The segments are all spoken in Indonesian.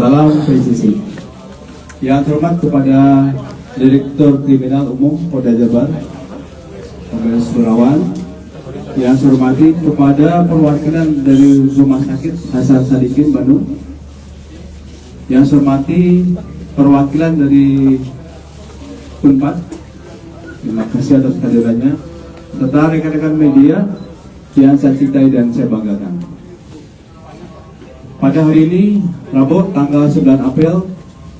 Salam presisi. Yang terhormat kepada Direktur Kriminal Umum Polda Jabar, Kombes Surawan. Yang saya hormati kepada perwakilan dari Rumah Sakit Hasan Sadikin Bandung. Yang saya hormati perwakilan dari Unpad. Terima kasih atas kehadirannya. Serta rekan-rekan media yang saya cintai dan saya banggakan. Pada hari ini, Rabu tanggal 9 April,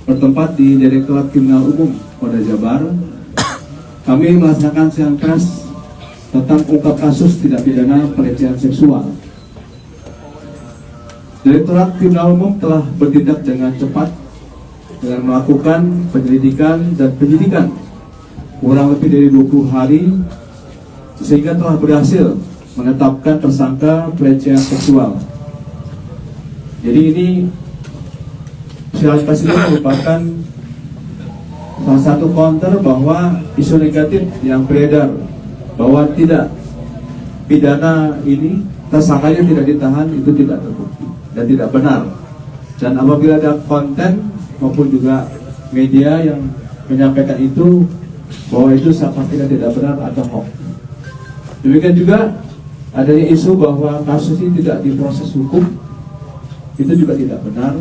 bertempat di Direktorat Kriminal Umum Polda Jabar, kami melaksanakan sidang pers tentang ungkap kasus tindak pidana pelecehan seksual. Direktorat Kriminal Umum telah bertindak dengan cepat dengan melakukan penyelidikan dan penyidikan kurang lebih dari 20 hari, sehingga telah berhasil menetapkan tersangka pelecehan seksual. Jadi ini silaturahmi merupakan salah satu counter bahwa isu negatif yang beredar bahwa tidak pidana ini tersangkanya tidak ditahan itu tidak terbukti dan tidak benar. Dan apabila ada konten maupun juga media yang menyampaikan itu bahwa itu pastinya tidak benar atau hoax. Demikian juga adanya isu bahwa kasus ini tidak diproses hukum, itu juga tidak benar.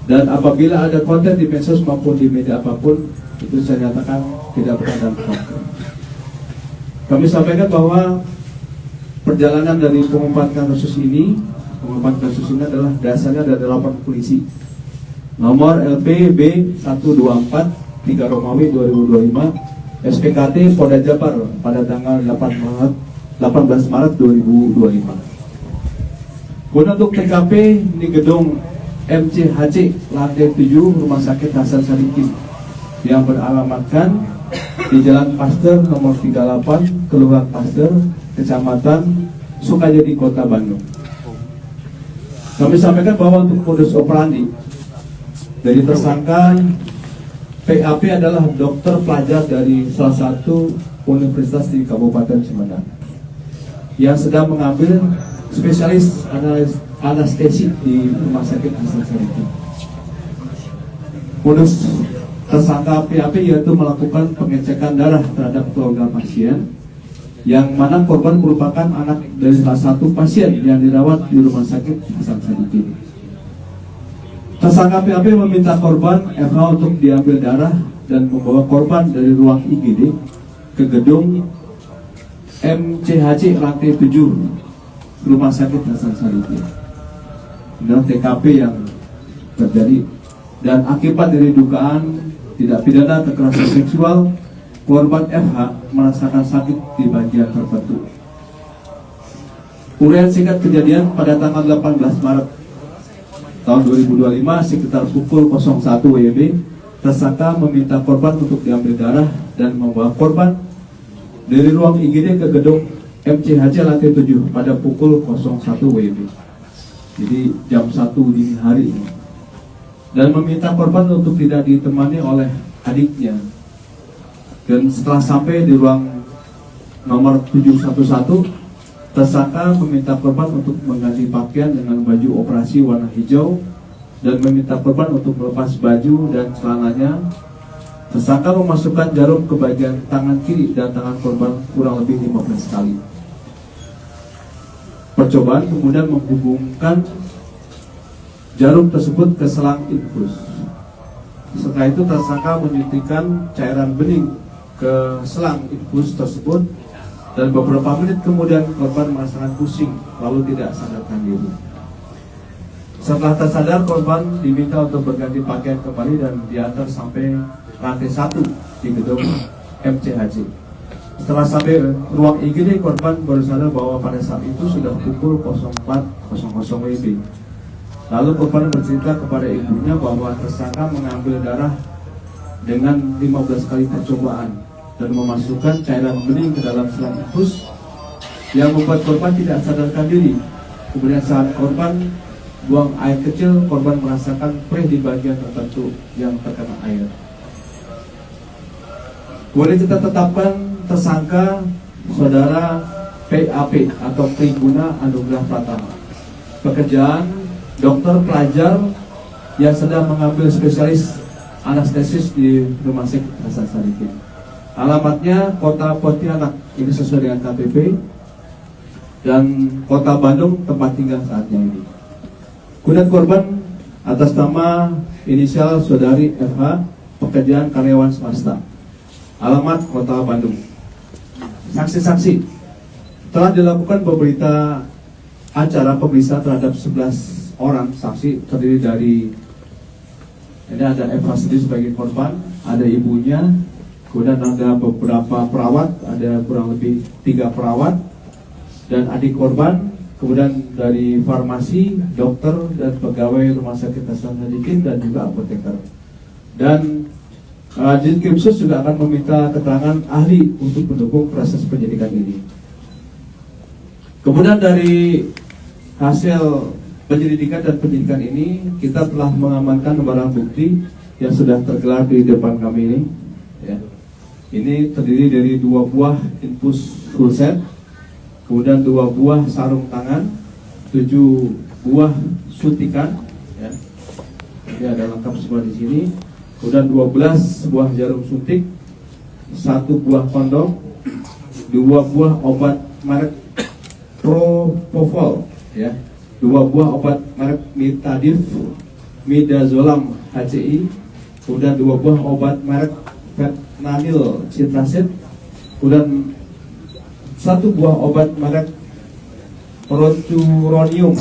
Dan apabila ada konten di medsos maupun di media apapun, itu saya nyatakan tidak benar dan hoax. Kami sampaikan bahwa perjalanan dari pengungkapan kasus ini adalah dasarnya dari laporan polisi nomor LPB 124 3 Romawi 2025 SPKT Polda Jabar pada tanggal 18 Maret 2025. Kemudian untuk TKP di gedung MCHC lantai 7 Rumah Sakit Hasan Sadikin yang beralamatkan di Jalan Pasteur nomor 38 Kelurahan Pasteur, Kecamatan Sukajadi, Kota Bandung. Kami sampaikan bahwa untuk modus operandi dari tersangka PAP adalah dokter pelajar dari salah satu universitas di Kabupaten Sumedang yang sedang mengambil spesialis anestesi di Rumah Sakit Hasan Sadikin. Modus tersangka PAP yaitu melakukan pengecekan darah terhadap keluarga pasien, yang mana korban merupakan anak dari salah satu pasien yang dirawat di Rumah Sakit Hasan Sadikin. Tersangka PAP meminta korban FH untuk diambil darah dan membawa korban dari ruang IGD ke gedung MCHC lantai 7 Rumah Sakit Hasan Sadikin. Inilah TKP yang terjadi, dan akibat dari dugaan tidak pidana kekerasan seksual, korban FH merasakan sakit di bagian tertentu. Uraian singkat kejadian pada tanggal 18 Maret tahun 2025 sekitar pukul 01 WIB, tersangka meminta korban untuk diambil darah dan membawa korban dari ruang IGD ke gedung MCHC lantai 7 pada pukul 01 WIB. Jadi jam 1 dini hari ini. Dan meminta korban untuk tidak ditemani oleh adiknya. Dan setelah sampai di ruang nomor 711, tersangka meminta korban untuk mengganti pakaian dengan baju operasi warna hijau dan meminta korban untuk melepas baju dan celananya. Tersangka memasukkan jarum ke bagian tangan kiri dan tangan korban kurang lebih 15 kali. Percobaan kemudian menghubungkan jarum tersebut ke selang infus. Setelah itu tersangka menyuntikkan cairan bening ke selang infus tersebut, dan beberapa menit kemudian korban merasakan pusing lalu tidak sadarkan diri. Setelah tersadar, korban diminta untuk berganti pakaian kembali dan diantar sampai lantai 1 di gedung MCHC. Setelah sampai ruang IGD, korban baru sadar bahwa pada saat itu sudah pukul 04.00 WIB. Lalu korban bercerita kepada ibunya bahwa tersangka mengambil darah dengan 15 kali percobaan dan memasukkan cairan bening ke dalam selang infus yang membuat korban tidak sadarkan diri. Kemudian saat korban buang air kecil, korban merasakan perih di bagian tertentu yang terkena air. Kemudian kita tetapkan tersangka saudara PAP atau Triguna Anugrah Pratama. Pekerjaan dokter pelajar yang sedang mengambil spesialis anestesis di Rumah Sakit Hasan Sadikin. Alamatnya Kota Pontianak, ini sesuai dengan KTP, dan Kota Bandung tempat tinggal saatnya ini. Kemudian korban atas nama inisial Saudari FH, pekerjaan karyawan swasta, alamat Kota Bandung. Saksi-saksi, telah dilakukan beberapa acara pemeriksaan terhadap 11 orang saksi, terdiri dari, ini ada Eva sendiri sebagai korban, ada ibunya, kemudian ada beberapa perawat, ada kurang lebih 3 perawat, dan adik korban, kemudian dari farmasi, dokter, dan pegawai Rumah Sakit Hasan Sadikin, dan juga apoteker. Dan Dinkrimsus juga akan meminta keterangan ahli untuk mendukung proses penyidikan ini. Kemudian dari hasil penyelidikan dan penyidikan ini, kita telah mengamankan barang bukti yang sudah tergelar di depan kami ini. Ya. Ini terdiri dari 2 buah infus full set, kemudian 2 buah sarung tangan, 7 buah suntikan. Ya. Ini ada lengkap semua di sini. Kemudian 12 buah jarum suntik, 1 buah kondom, 2 buah obat merek Propofol, ya, 2 buah obat merek Mitadif, Midazolam HCI, kemudian 2 buah obat merek Fentanyl Citrasid, kemudian 1 buah obat merek Procuronium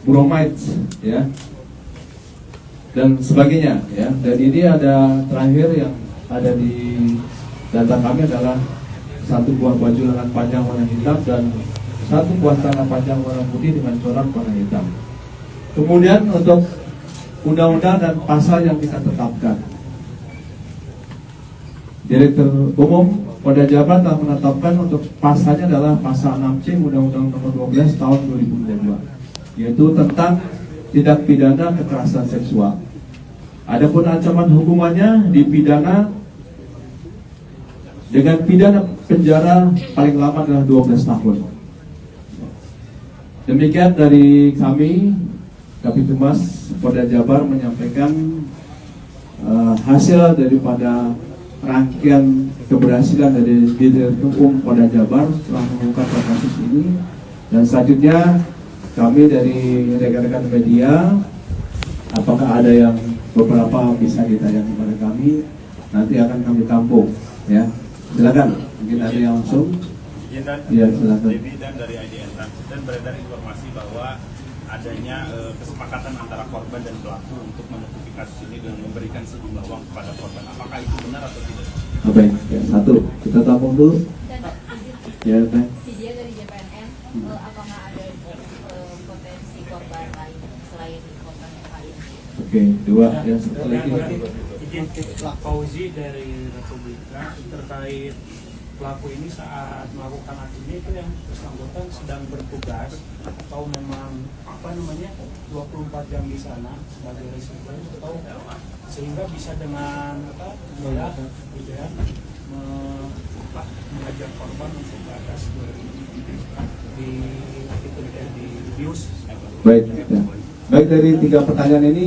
Bromide, ya, dan sebagainya, ya. Dan ini ada terakhir yang ada di data kami adalah 1 buah baju lengan panjang warna hitam dan 1 buah celana panjang warna putih dengan corak warna hitam. Kemudian untuk undang-undang dan pasal yang kita tetapkan, Direktur Umum Polda Jabar telah menetapkan untuk pasalnya adalah pasal 6C Undang-Undang Nomor 12 Tahun 2022, yaitu tentang tindak pidana kekerasan seksual. Adapun ancaman hukumannya dipidana dengan pidana penjara paling lama adalah 12 tahun. Demikian dari kami, Kabid Humas Polda Jabar menyampaikan hasil daripada rangkaian keberhasilan dari Direktur Umum Polda Jabar telah mengungkap kasus ini, dan selanjutnya kami dari rekan-rekan media, apakah ada yang beberapa bisa ditanya kepada kami, nanti akan kami tampung, ya. Silakan, mungkin ada yang langsung. Ya, silakan. Dan dari IDN dan beredar informasi bahwa adanya kesepakatan antara korban dan pelaku untuk menutupi kasus ini dengan memberikan sejumlah uang kepada korban. Apakah itu benar atau tidak? Baik, ya, 1 kita tampung dulu. Ya, Teh. Dia dari JPNM, apakah ada potensi korban lain selain korban yang lain? Oke, 2 ya, satu lagi. Izin Fauzi dari Republika terkait pelaku ini saat melakukan aksinya itu yang bersangkutan sedang bertugas atau memang 24 jam di sana sebagai risiko, atau sehingga bisa dengan mudah gitu ya mengajak korban untuk ke atas di bius. Baik, ya. Baik, dari 3 pertanyaan ini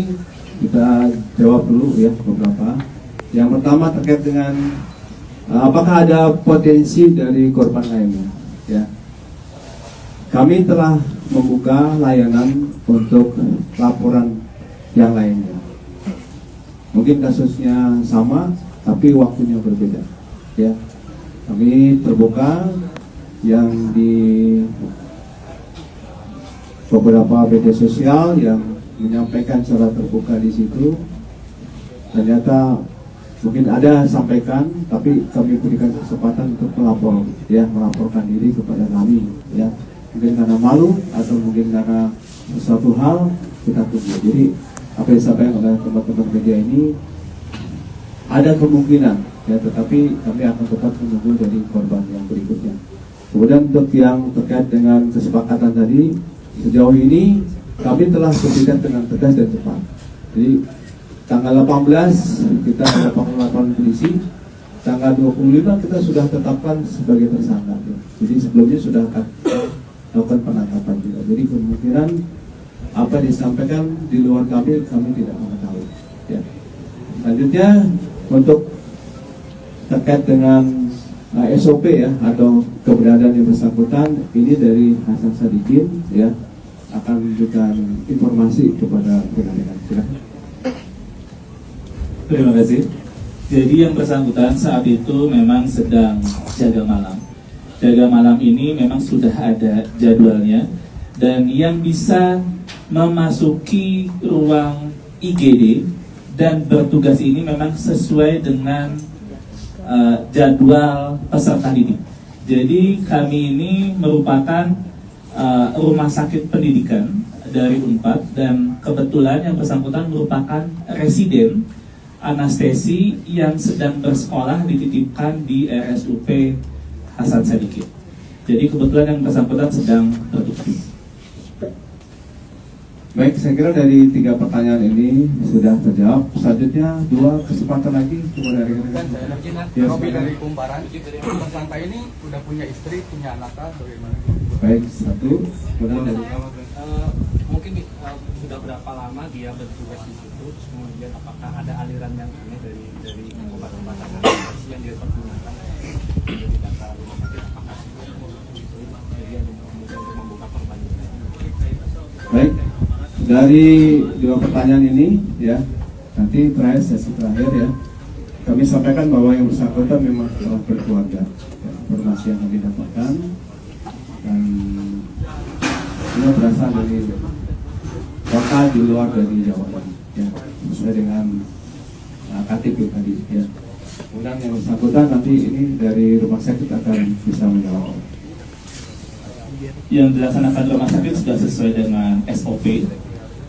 kita jawab dulu ya beberapa. Yang pertama terkait dengan apakah ada potensi dari korban lainnya, ya. Kami telah membuka layanan untuk laporan yang lainnya. Mungkin kasusnya sama, tapi waktunya berbeda, ya. Kami terbuka yang di beberapa media sosial yang menyampaikan secara terbuka di situ. Ternyata mungkin ada sampaikan, tapi kami berikan kesempatan untuk melapor, ya, melaporkan diri kepada kami, ya. Mungkin karena malu atau mungkin karena sesuatu hal, kita tunggu. Jadi apa yang disampaikan oleh teman-teman media ini ada kemungkinan, ya, tetapi kami akan tetap menunggu dari korban yang berikutnya. Kemudian untuk yang terkait dengan kesepakatan tadi, sejauh ini kami telah bertindak dengan tegas dan cepat. Jadi tanggal 18 kita ada pengelolakan polisi, tanggal 25 kita sudah tetapkan sebagai tersangka. Jadi sebelumnya sudah akan melakukan penangkapan juga. Jadi kemungkinan apa disampaikan di luar kami tidak mengetahui. Ya. Selanjutnya untuk terkait dengan SOP ya atau keberadaan yang bersangkutan, ini dari Hasan Sadikin ya akan memberikan informasi kepada rekan-rekan. Silakan. Terima kasih. Jadi yang bersangkutan saat itu memang sedang jaga malam. Jaga malam ini memang sudah ada jadwalnya, dan yang bisa memasuki ruang IGD dan bertugas ini memang sesuai dengan jadwal peserta didik. Jadi kami ini merupakan rumah sakit pendidikan dari Unpad, dan kebetulan yang bersangkutan merupakan residen anestesi yang sedang bersekolah dititipkan di RSUP Hasan Sadikin. Jadi kebetulan yang bersangkutan sedang bertugas. Baik, saya kira dari 3 pertanyaan ini sudah terjawab. Selanjutnya 2 kesempatan lagi kepada rekan-rekan. Ya, Robi silakan. dari Kumparan. Tersangka ini udah punya istri, punya anak, bagaimana? Baik, 1. Kemudian dari Mungkin sudah berapa lama dia bertugas di situ, kemudian apakah ada aliran yang aneh dari obat-obatan yang dia pergunakan dari data rumah sakit, apakah itu jadi kemudian untuk membuka korban. Baik, dari 2 pertanyaan ini ya, nanti terakhir sesi terakhir ya, kami sampaikan bahwa yang bersangkutan memang telah berkeluarga. Ya, informasi yang kami dapatkan dan semua berasal dari kota di luar dari Jawa ya, sesuai dengan KTP tadi ya. Kemudian yang bersangkutan nanti ini dari rumah sakit akan bisa menjawab. Yang dilaksanakan rumah sakit sudah sesuai dengan SOP,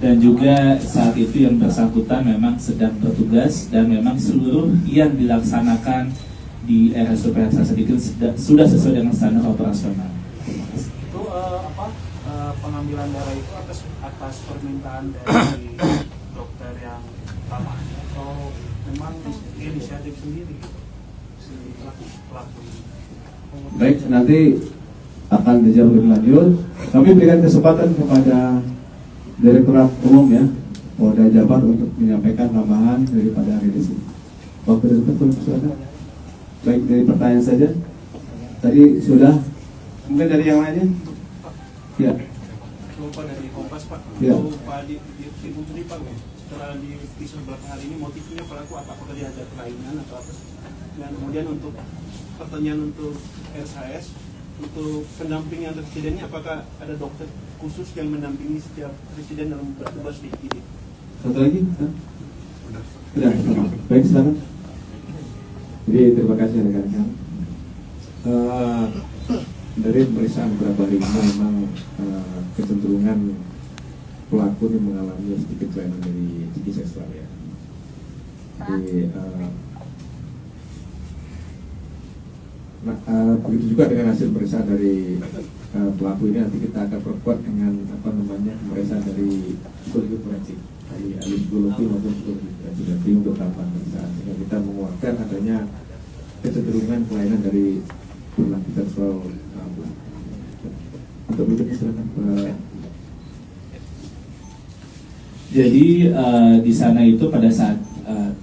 dan juga saat itu yang bersangkutan memang sedang bertugas, dan memang seluruh yang dilaksanakan di RSUP Hasan Sadikin sudah sesuai dengan standar operasional. Itu pengambilan darah itu atas permintaan dari dokter yang utama, atau memang inisiatif sendiri si pelaku ini? Baik, nanti akan dijawab lebih lanjut. Kami berikan kesempatan kepada Direktorat Umum ya, Polda Jabar untuk menyampaikan tambahan daripada hari ini. Waktu Direktur, silakan. Baik, dari pertanyaan saja. Tadi sudah. Mungkin dari yang lainnya? Ya. Lupa dari Kompas Pak. Ya. Lupa di Putri Pak. Setelah di kisah belakang hari ini motifnya pelaku apakah dia ada kelainan atau apa? Dan kemudian untuk pertanyaan untuk RSHS, untuk pendampingan residennya, apakah ada dokter khusus yang mendampingi setiap residen dalam bertugas di IGD? Satu lagi? Sudah. Baik, silakan. Jadi terima kasih rekan-rekan. Dari pemeriksaan beberapa hari ini memang kecenderungan pelaku ini mengalami sedikit kelainan dari segi seksual ya. Jadi begitu juga dengan hasil pemeriksaan dari pelaku ini, nanti kita akan perkuat dengan pemeriksaan dari psikologi forensik, dari ahli psikologi maupun psikologi forensik, nanti untuk tahapan pemeriksaan, sehingga kita menguatkan adanya kecenderungan kelainan dari perilaku seksual pelaku. Untuk berikutnya silakan Pak. Jadi di sana itu pada saat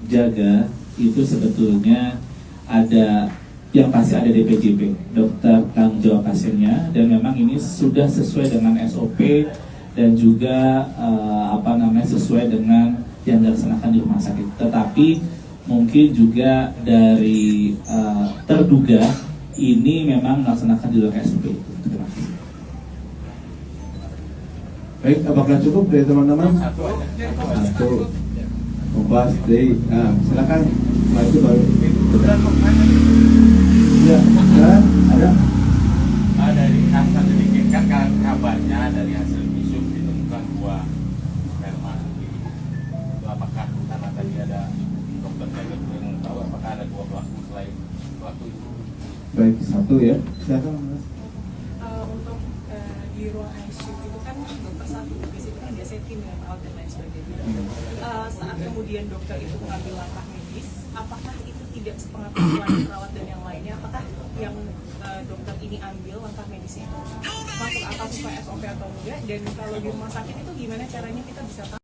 jaga itu sebetulnya ada yang pasti ada DPJP, dokter tanggung jawab pasiennya, dan memang ini sudah sesuai dengan SOP dan juga sesuai dengan yang dilaksanakan di rumah sakit. Tetapi mungkin juga dari terduga ini memang melaksanakan di luar SOP. Terima kasih. Baik, apakah cukup dari teman-teman? Satu. Kompas, dari. Nah, silakan. Setelah itu baru. Ya, ada. Dari hasil sedikit kan kabarnya dari hasil visum ditemukan 2 sperma. Apakah karena tadi ada dokter jaga yang tahu apakah ada 2 pelaku selain pelaku itu? Baik, 1 ya. Silakan. Untuk di ruang ICU itu kan dokter 1, di situ kan biasanya tim yang merawat dan lain sebagainya. Saat kemudian dokter itu mengambil langkah medis, apakah itu tidak sepengetahuan perawat dan yang lainnya? Apakah yang dokter ini ambil langkah medisnya itu masuk akal sesuai SOP atau enggak, dan kalau di rumah sakit itu gimana caranya kita bisa tahu